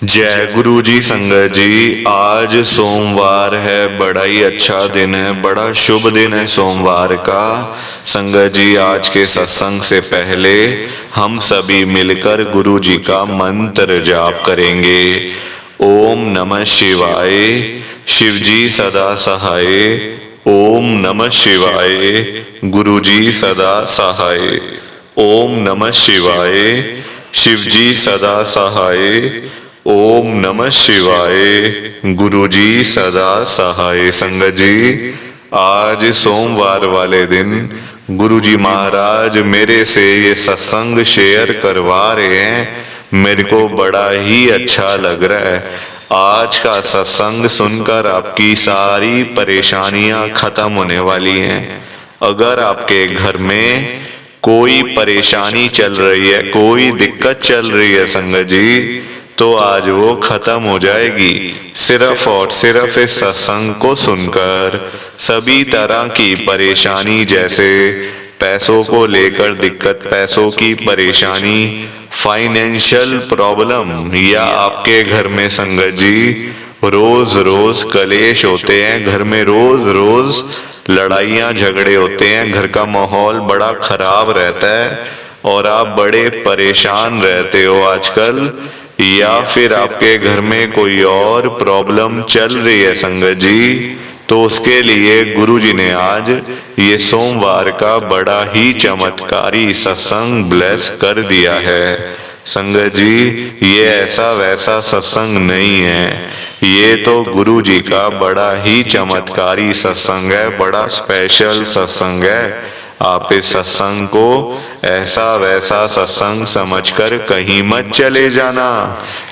जय गुरु जी। संगत जी, आज सोमवार है, बड़ा ही अच्छा दिन है, बड़ा शुभ दिन है सोमवार का। संगत जी, आज के सत्संग से पहले हम सभी मिलकर गुरु जी का मंत्र जाप करेंगे। ओम नमः शिवाय। शिव जी सदा सहाय। ओम नमः शिवाय। गुरु जी सदा सहाय। ओम नमः शिवाय। शिव जी सदा सहाय। ओम नमः शिवाय। गुरु जी सदा सहाय। संगत जी, आज सोमवार वाले दिन गुरु जी महाराज मेरे से ये सत्संग शेयर करवा रहे हैं। मेरे को बड़ा ही अच्छा लग रहा है। आज का सत्संग सुनकर आपकी सारी परेशानियां खत्म होने वाली हैं। अगर आपके घर में कोई परेशानी चल रही है, कोई दिक्कत चल रही है संगत जी, तो आज वो खत्म हो जाएगी। सिर्फ और सिर्फ इस सत्संग को सुनकर सभी तरह की परेशानी, जैसे पैसों को लेकर दिक्कत, पैसों की परेशानी, फाइनेंशियल प्रॉब्लम, या आपके घर में संगत जी रोज रोज कलेश होते हैं, घर में रोज रोज लड़ाइयाँ झगड़े होते हैं, घर का माहौल बड़ा खराब रहता है और आप बड़े परेशान रहते हो आजकल, या फिर आपके घर में कोई और प्रॉब्लम चल रही है संगत जी, तो उसके लिए गुरु जी ने आज ये सोमवार का बड़ा ही चमत्कारी सत्संग ब्लेस कर दिया है। संगत जी, ये ऐसा वैसा सत्संग नहीं है, ये तो गुरु जी का बड़ा ही चमत्कारी सत्संग है, बड़ा स्पेशल सत्संग है। आप इस सत्संग को ऐसा वैसा सत्संग समझकर कहीं मत चले जाना,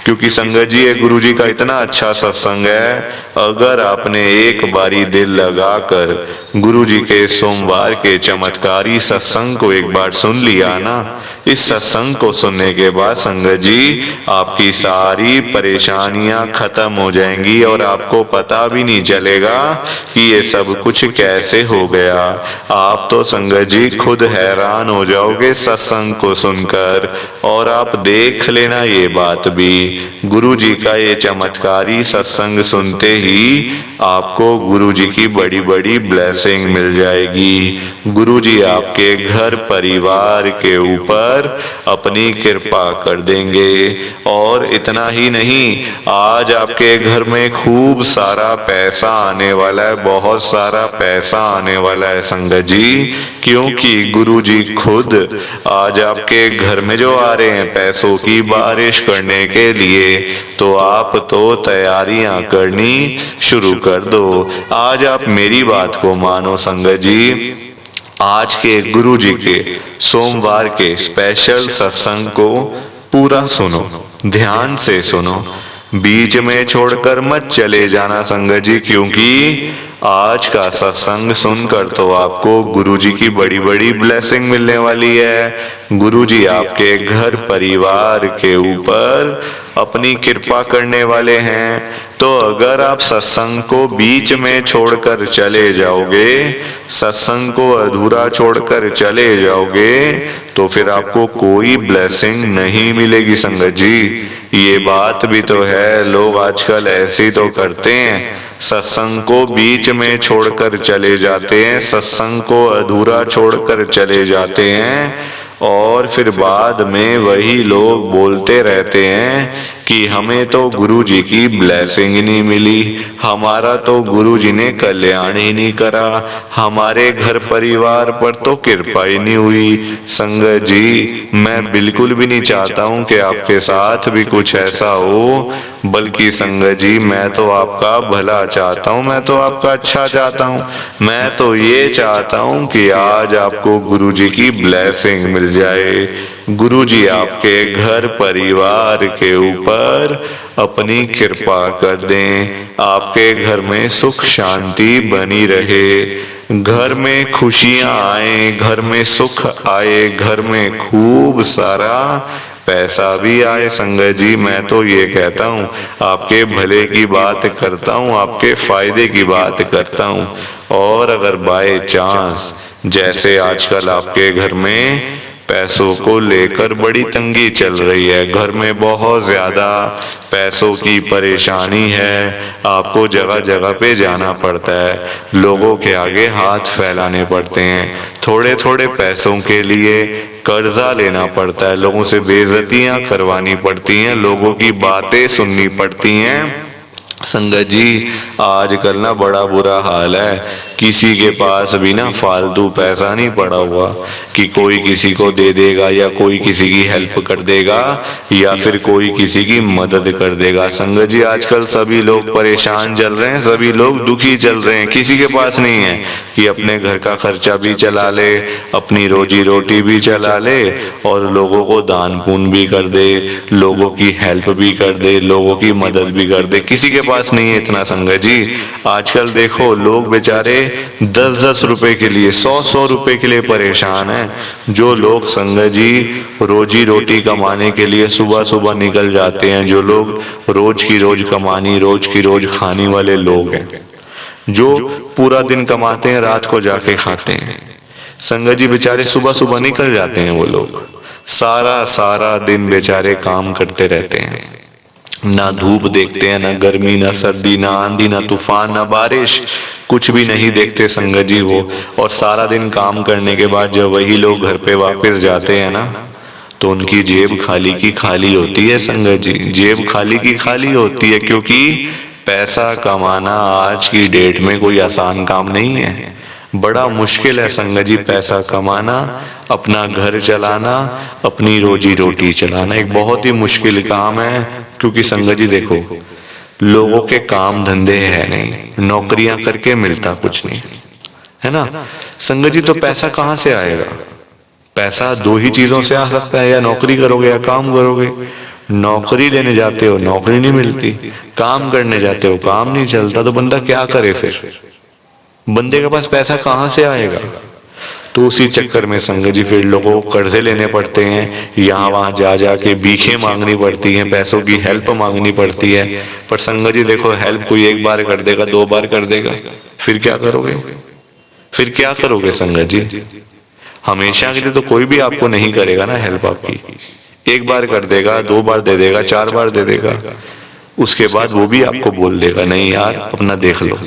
क्योंकि संगत जी ये गुरु जी का इतना अच्छा सत्संग है। अगर आपने एक बारी दिल लगाकर गुरु जी के सोमवार के चमत्कारी सत्संग को एक बार सुन लिया ना, इस सत्संग को सुनने के बाद संगत जी आपकी सारी परेशानियां खत्म हो जाएंगी और आपको पता भी नहीं चलेगा कि ये सब कुछ कैसे हो गया। आप तो संगत जी खुद हैरान हो जाओगे सत्संग को सुनकर। और आप देख लेना ये बात भी, गुरु जी का ये चमत्कारी सत्संग सुनते ही आपको गुरु जी की बड़ी बड़ी ब्लेसिंग मिल जाएगी। गुरु जी आपके घर परिवार के ऊपर अपनी कृपा कर देंगे। और इतना ही नहीं, आज आपके घर में खूब सारा पैसा आने वाला है, बहुत सारा पैसा आने वाला है संगत जी, क्योंकि गुरु जी खुद आज आपके घर में जो आ रहे हैं पैसों की बारिश करने के लिए, तो आप तो तैयारियां करनी शुरू कर दो। आज आप मेरी बात को मानो संगत जी, आज के गुरु जी के सोमवार के स्पेशल सत्संग को पूरा सुनो, ध्यान से सुनो, बीच में छोड़कर मत चले जाना संगत जी, क्योंकि आज का सत्संग सुनकर तो आपको गुरु जी की बड़ी बड़ी ब्लेसिंग मिलने वाली है। गुरु जी आपके घर परिवार के ऊपर अपनी कृपा करने वाले हैं। तो अगर आप सत्संग को बीच में छोड़कर चले जाओगे, सत्संग को अधूरा छोड़कर चले जाओगे, तो फिर आपको कोई ब्लेसिंग नहीं मिलेगी संगत जी। ये बात भी तो है, लोग आजकल ऐसे तो करते हैं, सत्संग को बीच में छोड़कर चले जाते हैं, सत्संग को अधूरा छोड़कर चले जाते हैं, और फिर बाद में वही लोग बोलते रहते हैं कि हमें तो गुरु जी की ब्लेसिंग ही नहीं मिली, हमारा तो गुरु जी ने कल्याण ही नहीं करा, हमारे घर परिवार पर तो कृपा ही नहीं हुई। संगत जी, मैं बिल्कुल भी नहीं चाहता हूँ कि आपके साथ भी कुछ ऐसा हो, बल्कि संगत जी मैं तो आपका भला चाहता हूँ, मैं तो आपका अच्छा चाहता हूँ। मैं तो ये चाहता हूँ कि आज आपको गुरु जी की ब्लेसिंग मिल जाए, गुरु जी आपके घर परिवार के ऊपर अपनी कृपा कर दें, आपके घर में सुख शांति बनी रहे, घर में खुशियां आए, घर में सुख आए, घर में खूब सारा पैसा भी आए। संगत जी मैं तो ये कहता हूँ, आपके भले की बात करता हूँ, आपके फायदे की बात करता हूँ। और अगर बाय चांस जैसे आजकल आपके घर में पैसों को लेकर बड़ी तंगी चल रही है, घर में बहुत ज़्यादा पैसों की परेशानी है, आपको जगह जगह पे जाना पड़ता है, लोगों के आगे हाथ फैलाने पड़ते हैं, थोड़े थोड़े पैसों के लिए कर्जा लेना पड़ता है, लोगों से बेइज्जतियां करवानी पड़ती हैं, लोगों की बातें सुननी पड़ती हैं। संगत जी आजकल ना बड़ा बुरा हाल है, किसी के पास भी ना फालतू पैसा नहीं पड़ा हुआ कि कोई किसी को दे देगा या कोई किसी की हेल्प कर देगा या फिर कोई किसी की मदद कर देगा। संगत जी आजकल सभी लोग परेशान चल रहे हैं, सभी लोग दुखी चल रहे हैं, किसी के पास नहीं है कि अपने घर का खर्चा भी चला ले, अपनी रोजी रोटी भी चला ले और लोगों को दान पुण्य भी कर दे, लोगों की हेल्प भी कर दे, लोगों की मदद भी कर दे, किसी के पास नहीं है इतना। संगत जी आजकल देखो लोग बेचारे 10-10 रुपए के लिए, 100-100 रुपए के लिए परेशान हैं। जो लोग संगत जी रोजी रोटी कमाने के लिए सुबह सुबह निकल जाते हैं, जो लोग रोज की रोज कमानी रोज की रोज खाने वाले लोग हैं, जो पूरा दिन कमाते हैं रात को जाके खाते हैं, संगत जी बेचारे सुबह सुबह निकल जाते हैं, वो लोग सारा सारा दिन बेचारे काम करते रहते हैं, ना धूप देखते हैं, ना गर्मी, ना सर्दी, ना आंधी, ना तूफान, ना बारिश, कुछ भी नहीं देखते संगत जी वो। और सारा दिन काम करने के बाद जब वही लोग घर पे वापस जाते हैं ना, तो उनकी जेब खाली की खाली होती है संगत जी, जेब खाली की खाली होती है, क्योंकि पैसा कमाना आज की डेट में कोई आसान काम नहीं है, बड़ा मुश्किल है संगत जी पैसा कमाना, अपना घर चलाना, अपनी रोजी रोटी चलाना एक बहुत ही मुश्किल काम है। क्योंकि संगत जी देखो लोगों के काम धंधे है नहीं, नौकरियां करके मिलता कुछ नहीं है ना संगत जी, तो पैसा कहाँ से आएगा? पैसा दो ही चीजों से आ सकता है, या नौकरी करोगे या काम करोगे। नौकरी लेने जाते हो नौकरी नहीं मिलती, काम करने जाते हो काम नहीं चलता, तो बंदा क्या करे फिर? बंदे के पास पैसा कहाँ से आएगा? तो उसी चक्कर में संगत जी फिर लोगों को कर्जे लेने पड़ते हैं, यहाँ वहाँ जा जाके भीखें मांगनी पड़ती हैं, पैसों की हेल्प मांगनी पड़ती है। पर संगत जी देखो हेल्प कोई एक बार कर देगा, 2 बार कर देगा, फिर क्या करोगे? फिर क्या करोगे संगत जी? हमेशा के लिए तो कोई भी आपको नहीं करेगा ना हेल्प आपकी, एक बार कर देगा, 2 बार दे देगा, 4 बार दे देगा, उसके बाद वो भी आपको बोल देगा नहीं यार अपना देख लो।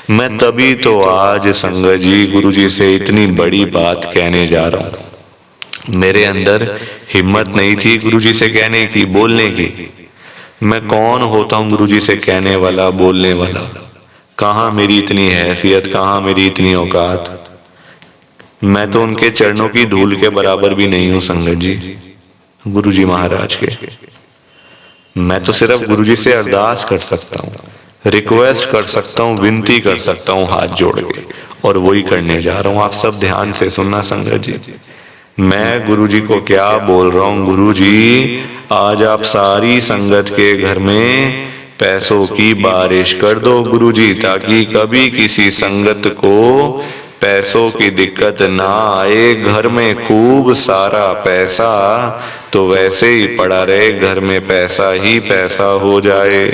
मैं तभी तो आज संगत जी गुरु जी से इतनी बड़ी बात कहने जा रहा हूँ। मेरे अंदर हिम्मत नहीं थी गुरु जी से कहने की, बोलने की। मैं कौन होता हूँ गुरु जी से कहने वाला, बोलने वाला? कहाँ मेरी इतनी हैसियत, कहाँ मेरी इतनी औकात? मैं तो उनके चरणों की धूल के बराबर भी नहीं हूँ संगत जी, गुरु जी महाराज के। मैं तो सिर्फ गुरु जी से अरदास कर सकता हूँ, रिक्वेस्ट कर सकता हूँ, विनती कर सकता हूँ हाथ जोड़ के, और वही करने जा रहा हूँ। आप सब ध्यान से सुनना संगत जी, मैं गुरु जी को क्या बोल रहा हूँ। गुरु जी आज आप सारी संगत के घर में पैसों की बारिश कर दो गुरु जी, ताकि कभी किसी संगत को पैसों की दिक्कत ना आए। घर में खूब सारा पैसा तो वैसे ही पड़ा रहे, घर में पैसा ही पैसा हो जाए।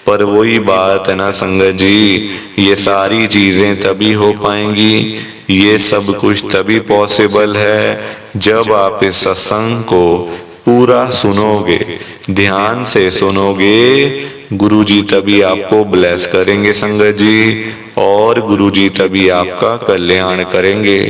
पर वही बात है ना संगत जी, ये सारी चीजें तभी हो पाएंगी, ये सब कुछ तभी पॉसिबल है जब आप इस सत्संग को पूरा सुनोगे, ध्यान से सुनोगे। गुरुजी तभी आपको ब्लेस करेंगे संगत जी, और गुरुजी तभी आपका कल्याण करेंगे।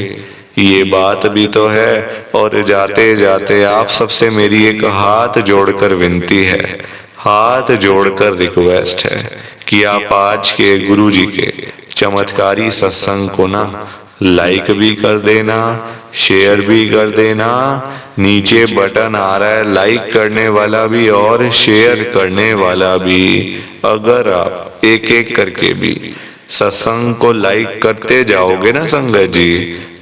ये बात भी तो है। और जाते जाते आप सबसे मेरी एक हाथ जोड़कर विनती है, हाथ जोड़कर रिक्वेस्ट है कि आप आज के गुरुजी के चमत्कारी सत्संग को ना लाइक भी कर देना, शेयर भी कर देना। नीचे बटन आ रहा है लाइक करने वाला भी और शेयर करने वाला भी। अगर आप एक एक करके भी सत्संग को लाइक करते जाओगे ना संगत जी,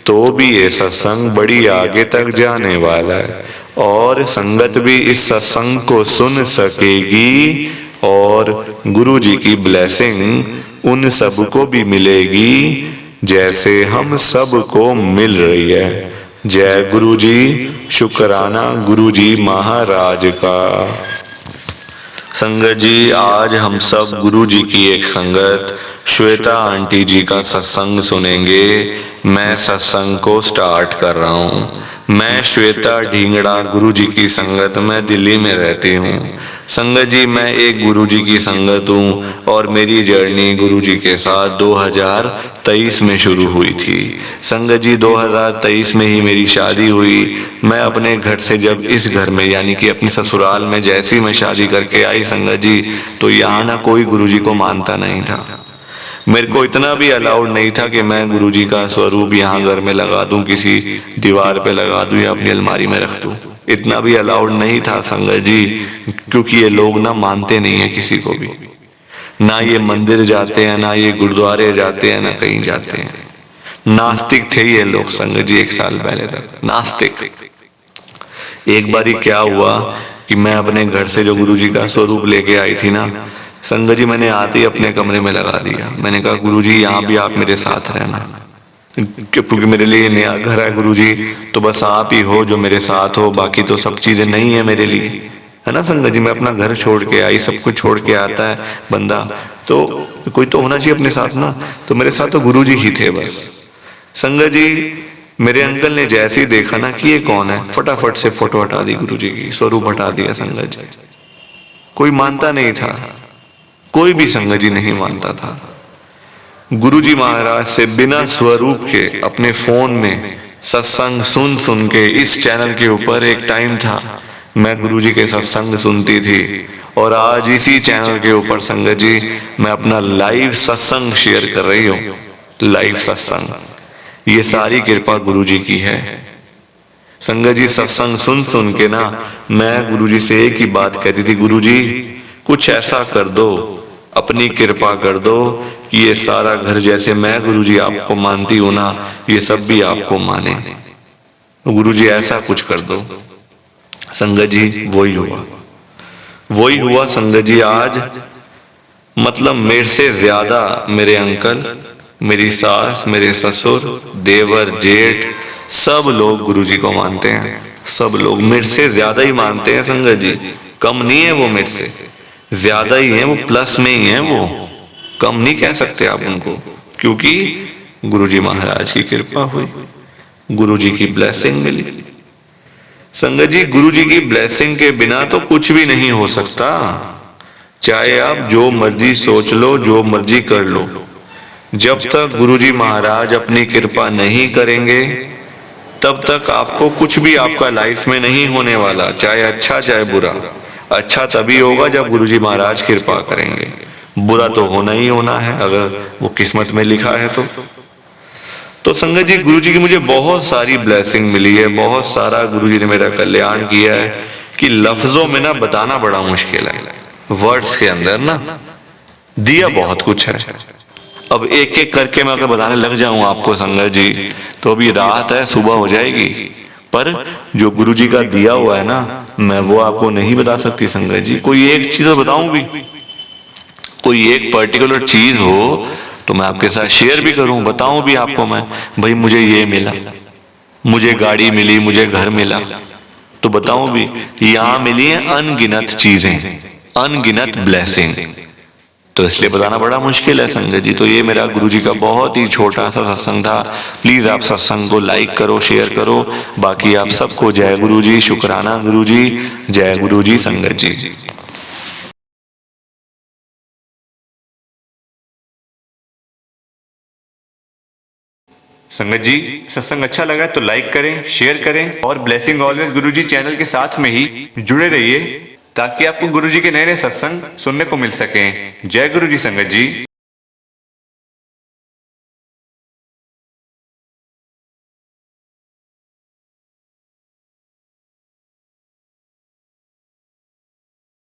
तो भी ये सत्संग बड़ी आगे तक जाने वाला है, और संगत भी इस सत्संग को सुन सकेगी, और गुरु जी की ब्लेसिंग उन सबको भी मिलेगी जैसे हम सबको मिल रही है। जय गुरु जी, शुक्राना गुरु जी महाराज का। संगत जी आज हम सब गुरु जी की एक संगत श्वेता आंटी जी का सत्संग सुनेंगे। मैं सत्संग को स्टार्ट कर रहा हूँ। मैं श्वेता ढींगड़ा गुरु जी की संगत में दिल्ली में रहती हूँ। संगत जी, मैं एक गुरु जी की संगत हूँ और मेरी जर्नी गुरु जी के साथ 2023 में शुरू हुई थी। संगत जी, 2023 में ही मेरी शादी हुई। मैं अपने घर से जब इस घर में यानी कि अपने ससुराल में जैसी मैं शादी करके आई संगत जी, तो यहाँ ना कोई गुरु जी को मानता नहीं था। मेरे को इतना भी अलाउड नहीं था कि मैं गुरुजी का स्वरूप यहाँ घर में लगा दूं, किसी दीवार पे लगा दूं या अपनी अलमारी में रख दूं। इतना भी अलाउड नहीं था संगत जी, क्योंकि ये लोग ना मानते नहीं है किसी को भी। ना ये मंदिर जाते हैं, ना ये गुरुद्वारे जाते हैं, ना कहीं जाते हैं। नास्तिक थे ये लोग संगत जी, 1 साल पहले तक नास्तिक। एक बारी क्या हुआ कि मैं अपने घर से जो गुरुजी का स्वरूप लेके आई थी ना संगत जी, मैंने आते ही अपने कमरे में लगा दिया। मैंने कहा गुरुजी यहाँ भी आप मेरे साथ रहना, क्योंकि मेरे लिए नया घर है गुरुजी, तो बस आप ही हो जो मेरे साथ हो, बाकी तो सब चीजें नहीं है मेरे लिए, है ना संगत जी। मैं अपना घर छोड़ के आई, सब कुछ छोड़ के आता है बंदा, तो कोई तो होना चाहिए अपने साथ ना। तो मेरे साथ तो गुरुजी ही थे बस। संगत जी, मेरे अंकल ने जैसे ही देखा ना कि ये कौन है, फटाफट से फोटो हटा दी गुरुजी की, स्वरूप हटा दिया संगत जी। कोई मानता नहीं था, कोई भी संगत जी नहीं मानता था। गुरुजी महाराज से बिना स्वरूप के अपने फोन में सत्संग सुन सुन के, इस चैनल के ऊपर एक टाइम था मैं गुरुजी के सत्संग सुनती थी, और आज इसी चैनल के ऊपर संगत जी मैं अपना लाइव सत्संग शेयर कर रही हूँ। लाइव सत्संग, ये सारी कृपा गुरुजी की है संगत जी। सत्संग सुन सुन के ना मैं गुरुजी से एक ही बात कहती थी, गुरुजी कुछ ऐसा कर दो, अपनी कृपा कर दो कि ये सारा घर जैसे मैं गुरुजी आपको मानती हूं ना, ये सब भी आपको माने। गुरुजी ऐसा कुछ कर दो। संगत जी वही हुआ संगत जी। आज मतलब मेरे से ज्यादा मेरे अंकल, मेरी सास, मेरे ससुर, देवर, जेठ, सब लोग गुरुजी को मानते हैं। सब लोग मेरे से ज्यादा ही मानते हैं संगत जी। कम नहीं है वो, मेरे से ज्यादा ही है वो, प्लस में ही है वो। कम नहीं कह सकते आप उनको, क्योंकि गुरुजी महाराज की कृपा हुई, गुरुजी की ब्लेसिंग मिली। संगत जी, गुरुजी की ब्लेसिंग के बिना तो कुछ भी नहीं हो सकता। चाहे आप जो मर्जी सोच लो, जो मर्जी कर लो, जब तक गुरुजी महाराज अपनी कृपा नहीं करेंगे तब तक आपको कुछ भी आपका लाइफ में नहीं होने वाला, चाहे अच्छा चाहे बुरा। अच्छा तभी होगा जब गुरुजी महाराज कृपा करेंगे, बुरा तो होना ही होना है अगर वो किस्मत में लिखा है तो संगत जी, गुरुजी की मुझे बहुत सारी ब्लेसिंग मिली है, बहुत सारा गुरुजी ने मेरा कल्याण किया है कि लफ्जों में ना बताना बड़ा मुश्किल है। वर्ड्स के अंदर ना दिया बहुत कुछ है। अब एक एक करके मैं अगर बताने लग जाऊं आपको संगत जी, तो अभी रात है, सुबह हो जाएगी। पर जो गुरुजी का दिया हुआ है ना, मैं वो आपको नहीं बता सकती संगत जी। कोई एक चीज बताऊं भी, कोई एक पर्टिकुलर चीज हो तो मैं आपके साथ शेयर भी करूं, बताऊं भी आपको मैं, भाई मुझे ये मिला, मुझे गाड़ी मिली, मुझे घर मिला, तो बताऊं भी। यहां मिली है अनगिनत चीजें, अनगिनत ब्लेसिंग, तो इसलिए बताना बड़ा मुश्किल है संगत जी। तो ये मेरा गुरुजी का बहुत ही छोटा सा सत्संग था। प्लीज आप सत्संग को लाइक करो, शेयर करो। बाकी आप सबको जय गुरुजी, शुक्राना गुरुजी, जय गुरुजी संगत जी। संगत जी, सत्संग अच्छा लगा तो लाइक करें, शेयर करें और ब्लेसिंग ऑलवेज गुरुजी चैनल के साथ में ही जुड़े रहिए, ताकि आपको गुरुजी के नए नए सत्संग सुनने को मिल सकें। जय गुरुजी संगत जी।